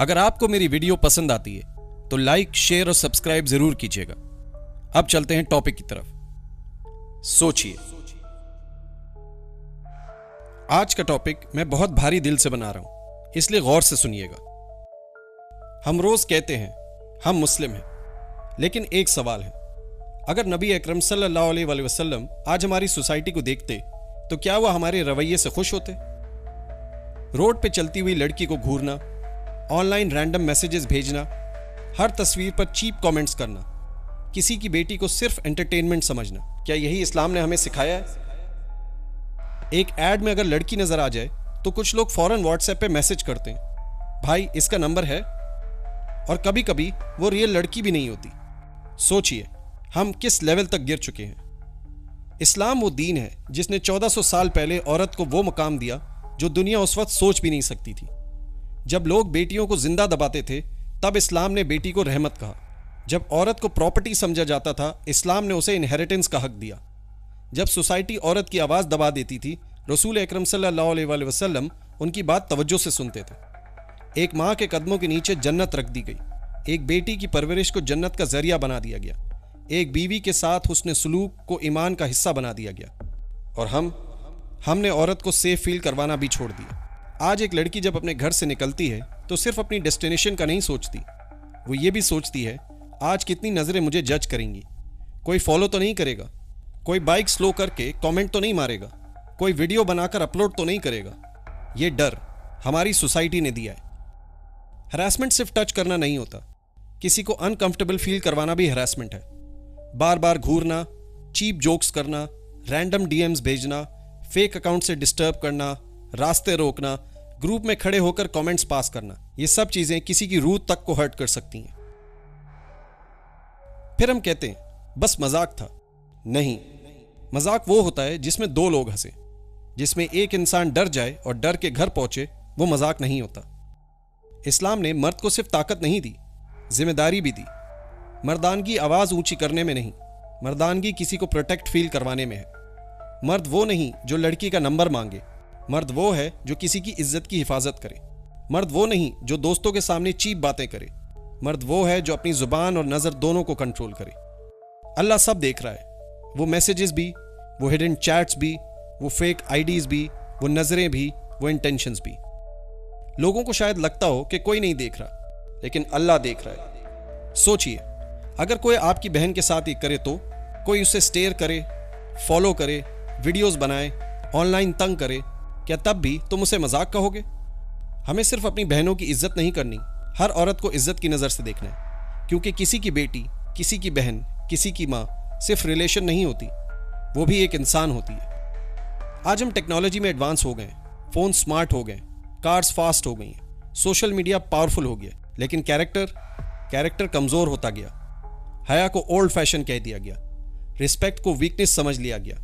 अगर आपको मेरी वीडियो पसंद आती है तो लाइक, शेयर और सब्सक्राइब जरूर कीजिएगा। अब चलते हैं टॉपिक की तरफ। सोचिए, आज का टॉपिक मैं बहुत भारी दिल से बना रहा हूं, इसलिए गौर से सुनिएगा। हम रोज कहते हैं हम मुस्लिम हैं, लेकिन एक सवाल है, अगर नबी अकरम सल्लल्लाहु अलैहि वसल्लम आज हमारी सोसाइटी को देखते तो क्या वह हमारे रवैये से खुश होते? रोड पे चलती हुई लड़की को घूरना, ऑनलाइन रैंडम मैसेजेस भेजना, हर तस्वीर पर चीप कमेंट्स करना, किसी की बेटी को सिर्फ एंटरटेनमेंट समझना, क्या यही इस्लाम ने हमें सिखाया है? एक ऐड में अगर लड़की नजर आ जाए तो कुछ लोग फौरन व्हाट्सएप पे मैसेज करते हैं, भाई इसका नंबर है, और कभी कभी वो रियल लड़की भी नहीं होती। सोचिए हम किस लेवल तक गिर चुके हैं। इस्लाम वो दीन है जिसने 1400 साल पहले औरत को वो मकाम दिया जो दुनिया उस वक्त सोच भी नहीं सकती थी। जब लोग बेटियों को जिंदा दबाते थे तब इस्लाम ने बेटी को रहमत कहा। जब औरत को प्रॉपर्टी समझा जाता था, इस्लाम ने उसे इनहेरिटेंस का हक दिया। जब सोसाइटी औरत की आवाज़ दबा देती थी, रसूल अकरम सल्लल्लाहु अलैहि वसल्लम उनकी बात तवज्जो से सुनते थे। एक माँ के कदमों के नीचे जन्नत रख दी गई। एक बेटी की परवरिश को जन्नत का जरिया बना दिया गया। एक बीवी के साथ हुस्न सलूक को ईमान का हिस्सा बना दिया गया। और हमने औरत को सेफ फील करवाना भी छोड़ दिया। आज एक लड़की जब अपने घर से निकलती है तो सिर्फ अपनी डेस्टिनेशन का नहीं सोचती, वो ये भी सोचती है आज कितनी नज़रें मुझे जज करेंगी, कोई फॉलो तो नहीं करेगा, कोई बाइक स्लो करके कमेंट तो नहीं मारेगा, कोई वीडियो बनाकर अपलोड तो नहीं करेगा। ये डर हमारी सोसाइटी ने दिया है। हरासमेंट सिर्फ टच करना नहीं होता, किसी को अनकंफर्टेबल फील करवाना भी हरासमेंट है। बार बार घूरना, चीप जोक्स करना, रैंडम डीएम्स भेजना, फेक अकाउंट से डिस्टर्ब करना, रास्ते रोकना, ग्रुप में खड़े होकर कमेंट्स पास करना, ये सब चीजें किसी की रूह तक को हर्ट कर सकती हैं। फिर हम कहते हैं बस मजाक था। नहीं, मजाक वो होता है जिसमें दो लोग हंसे। जिसमें एक इंसान डर जाए और डर के घर पहुंचे, वो मजाक नहीं होता। इस्लाम ने मर्द को सिर्फ ताकत नहीं दी, जिम्मेदारी भी दी। मर्दानगी आवाज ऊंची करने में नहीं, मर्दानगी किसी को प्रोटेक्ट फील करवाने में है। मर्द वो नहीं जो लड़की का नंबर मांगे, मर्द वो है जो किसी की इज्जत की हिफाजत करे। मर्द वो नहीं जो दोस्तों के सामने चीप बातें करे। मर्द वो है जो अपनी जुबान और नजर दोनों को कंट्रोल करे। अल्लाह सब देख रहा है, वो मैसेजेस भी, वो हिडन चैट्स भी, वो फेक आईडीज भी, वो नजरें भी, वो इंटेंशंस भी। लोगों को शायद लगता हो कि कोई नहीं देख रहा, लेकिन अल्लाह देख रहा है। सोचिए, अगर कोई आपकी बहन के साथ ये करे तो कोई उसे स्टेयर करे, फॉलो करे, वीडियोस बनाए, ऑनलाइन तंग करे, क्या तब भी तुम उसे मजाक कहोगे? हमें सिर्फ अपनी बहनों की इज्जत नहीं करनी, हर औरत को इज्जत की नज़र से देखना है। क्योंकि किसी की बेटी, किसी की बहन, किसी की माँ सिर्फ रिलेशन नहीं होती, वो भी एक इंसान होती है। आज हम टेक्नोलॉजी में एडवांस हो गए, फ़ोन स्मार्ट हो गए, कार्स फास्ट हो गई हैं, सोशल मीडिया पावरफुल हो गया, लेकिन कैरेक्टर कमज़ोर होता गया। हया को ओल्ड फैशन कह दिया गया, रिस्पेक्ट को वीकनेस समझ लिया गया।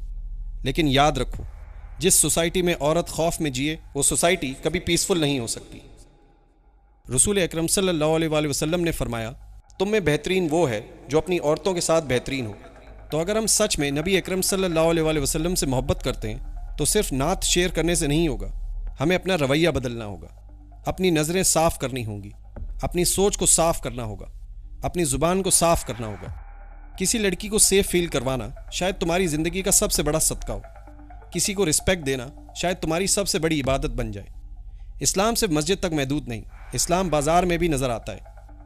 लेकिन याद रखो, जिस सोसाइटी में औरत खौफ में जिए, वो सोसाइटी कभी पीसफुल नहीं हो सकती। रसूल अकरम सल्लल्लाहु अलैहि वसल्लम ने फरमाया, तुम में बेहतरीन वो है जो अपनी औरतों के साथ बेहतरीन हो। तो अगर हम सच में नबी अकरम सल्लल्लाहु अलैहि वसल्लम से मोहब्बत करते हैं तो सिर्फ नात शेयर करने से नहीं होगा, हमें अपना रवैया बदलना होगा, अपनी नज़रें साफ करनी होंगी, अपनी सोच को साफ करना होगा, अपनी ज़ुबान को साफ करना होगा। किसी लड़की को सेफ फील करवाना शायद तुम्हारी ज़िंदगी का सबसे बड़ा सदका हो। किसी को रिस्पेक्ट देना शायद तुम्हारी सबसे बड़ी इबादत बन जाए। इस्लाम सिर्फ मस्जिद तक महदूद नहीं, इस्लाम बाजार में भी नज़र आता है,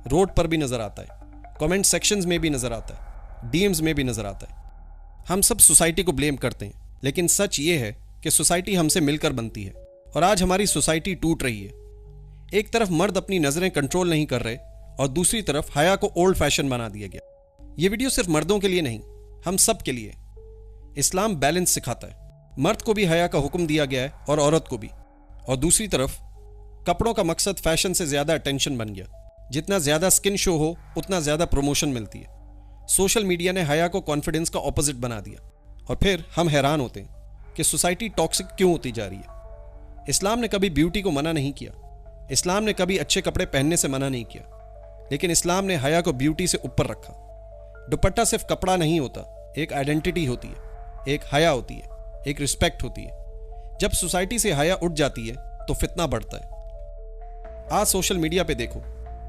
रोड पर भी नज़र आता है, कमेंट सेक्शंस में भी नज़र आता है, डीएम्स में भी नज़र आता है। हम सब सोसाइटी को ब्लेम करते हैं, लेकिन सच ये है कि सोसाइटी हमसे मिलकर बनती है। और आज हमारी सोसाइटी टूट रही है। एक तरफ मर्द अपनी नज़रें कंट्रोल नहीं कर रहे और दूसरी तरफ हया को ओल्ड फैशन बना दिया गया। ये वीडियो सिर्फ मर्दों के लिए नहीं, हम सब के लिए। इस्लाम बैलेंस सिखाता है, मर्द को भी हया का हुक्म दिया गया है और औरत को भी। और दूसरी तरफ कपड़ों का मकसद फैशन से ज़्यादा अटेंशन बन गया। जितना ज़्यादा स्किन शो हो उतना ज़्यादा प्रमोशन मिलती है। सोशल मीडिया ने हया को कॉन्फिडेंस का ऑपोजिट बना दिया। और फिर हम हैरान होते हैं कि सोसाइटी टॉक्सिक क्यों होती जा रही है। इस्लाम ने कभी ब्यूटी को मना नहीं किया, इस्लाम ने कभी अच्छे कपड़े पहनने से मना नहीं किया, लेकिन इस्लाम ने हया को ब्यूटी से ऊपर रखा। दुपट्टा सिर्फ कपड़ा नहीं होता, एक आइडेंटिटी होती है, एक हया होती है, एक रिस्पेक्ट होती है। जब सोसाइटी से हया उठ जाती है तो फितना बढ़ता है। आज सोशल मीडिया पे देखो,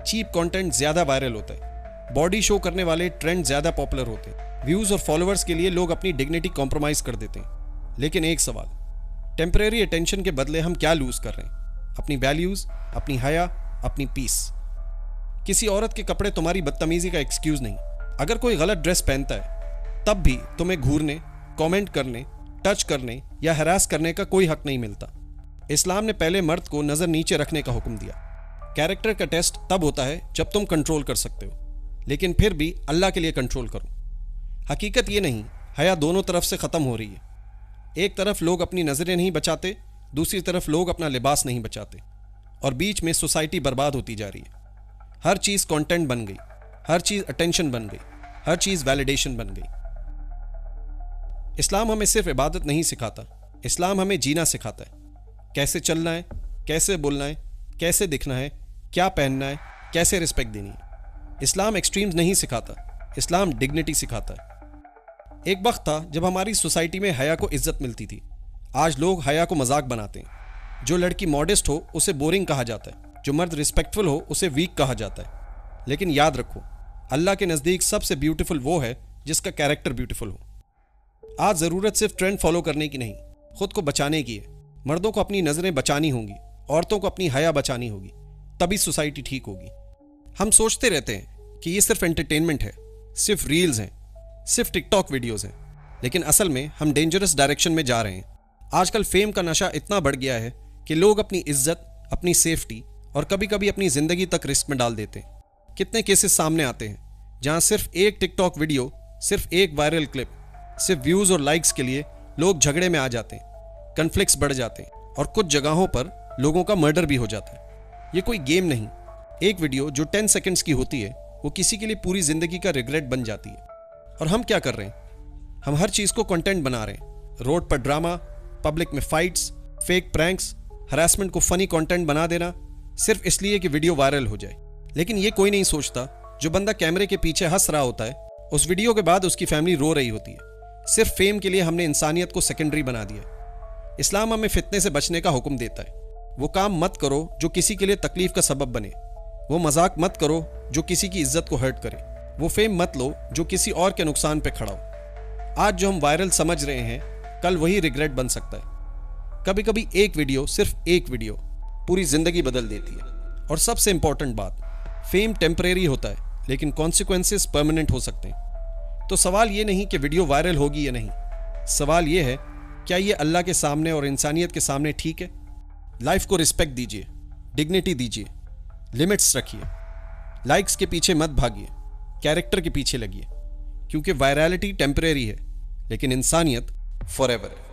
चीप कंटेंट ज्यादा वायरल होता है, बॉडी शो करने वाले ट्रेंड ज्यादा पॉपुलर होते हैं, व्यूज और फॉलोअर्स के लिए लोग अपनी डिग्निटी कॉम्प्रोमाइज कर देते हैं। लेकिन एक सवाल, टेम्परेरी अटेंशन के बदले हम क्या लूज कर रहे हैं? अपनी वैल्यूज, अपनी हया, अपनी पीस। किसी औरत के कपड़े तुम्हारी बदतमीजी का एक्सक्यूज नहीं। अगर कोई गलत ड्रेस पहनता है तब भी तुम्हें घूरने, कमेंट करने, टच करने या हरास करने का कोई हक नहीं मिलता। इस्लाम ने पहले मर्द को नजर नीचे रखने का हुक्म दिया। कैरेक्टर का टेस्ट तब होता है जब तुम कंट्रोल कर सकते हो, लेकिन फिर भी अल्लाह के लिए कंट्रोल करो। हकीकत ये नहीं, हया दोनों तरफ से खत्म हो रही है। एक तरफ लोग अपनी नजरें नहीं बचाते, दूसरी तरफ लोग अपना लिबास नहीं बचाते, और बीच में सोसाइटी बर्बाद होती जा रही है। हर चीज कंटेंट बन गई, हर चीज अटेंशन बन गई, हर चीज वैलिडेशन बन गई। इस्लाम हमें सिर्फ इबादत नहीं सिखाता, इस्लाम हमें जीना सिखाता है। कैसे चलना है, कैसे बोलना है, कैसे दिखना है, क्या पहनना है, कैसे रिस्पेक्ट देनी है। इस्लाम एक्सट्रीम्स नहीं सिखाता, इस्लाम डिग्निटी सिखाता है। एक वक्त था जब हमारी सोसाइटी में हया को इज्जत मिलती थी। आज लोग हया को मजाक बनाते हैं। जो लड़की मॉडेस्ट हो उसे बोरिंग कहा जाता है, जो मर्द रिस्पेक्टफुल हो उसे वीक कहा जाता है। लेकिन याद रखो, अल्लाह के नज़दीक सबसे ब्यूटीफुल वो है जिसका कैरेक्टर ब्यूटीफुल हो। आज ज़रूरत सिर्फ ट्रेंड फॉलो करने की नहीं, खुद को बचाने की है। मर्दों को अपनी नज़रें बचानी होंगी, औरतों को अपनी हया बचानी होगी, तभी सोसाइटी ठीक होगी। हम सोचते रहते हैं कि ये सिर्फ एंटरटेनमेंट है, सिर्फ रील्स हैं, सिर्फ टिकटॉक वीडियोस हैं, लेकिन असल में हम डेंजरस डायरेक्शन में जा रहे हैं। आजकल फेम का नशा इतना बढ़ गया है कि लोग अपनी इज्जत, अपनी सेफ्टी और कभी कभी अपनी ज़िंदगी तक रिस्क में डाल देते हैं। कितने केसेस सामने आते हैं जहां सिर्फ एक टिकटॉक वीडियो, सिर्फ एक वायरल क्लिप, सिर्फ व्यूज़ और लाइक्स के लिए लोग झगड़े में आ जाते हैं, कन्फ्लिक्ट्स बढ़ जाते हैं और कुछ जगहों पर लोगों का मर्डर भी हो जाता है। ये कोई गेम नहीं। एक वीडियो जो 10 सेकंड्स की होती है वो किसी के लिए पूरी ज़िंदगी का रिग्रेट बन जाती है। और हम क्या कर रहे हैं? हम हर चीज़ को कंटेंट बना रहे हैं। रोड पर ड्रामा, पब्लिक में फाइट्स, फेक प्रैंक्स, हरासमेंट को फनी कंटेंट बना देना सिर्फ इसलिए कि वीडियो वायरल हो जाए। लेकिन ये कोई नहीं सोचता, जो बंदा कैमरे के पीछे हंस रहा होता है, उस वीडियो के बाद उसकी फैमिली रो रही होती है। सिर्फ फेम के लिए हमने इंसानियत को सेकेंडरी बना दिया। इस्लाम हमें फितने से बचने का हुक्म देता है। वो काम मत करो जो किसी के लिए तकलीफ का सबब बने। वो मजाक मत करो जो किसी की इज्जत को हर्ट करे। वो फेम मत लो जो किसी और के नुकसान पे खड़ा हो। आज जो हम वायरल समझ रहे हैं, कल वही रिग्रेट बन सकता है। कभी कभी एक वीडियो, सिर्फ एक वीडियो पूरी जिंदगी बदल देती है। और सबसे इंपॉर्टेंट बात, फेम टेम्परेरी होता है लेकिन कॉन्सिक्वेंसेस परमानेंट हो सकते हैं। तो सवाल ये नहीं कि वीडियो वायरल होगी या नहीं, सवाल ये है क्या ये अल्लाह के सामने और इंसानियत के सामने ठीक है। लाइफ को रिस्पेक्ट दीजिए, डिग्निटी दीजिए, लिमिट्स रखिए। लाइक्स के पीछे मत भागिए, कैरेक्टर के पीछे लगिए, क्योंकि वायरलिटी टेम्परेरी है लेकिन इंसानियत फॉरएवर है।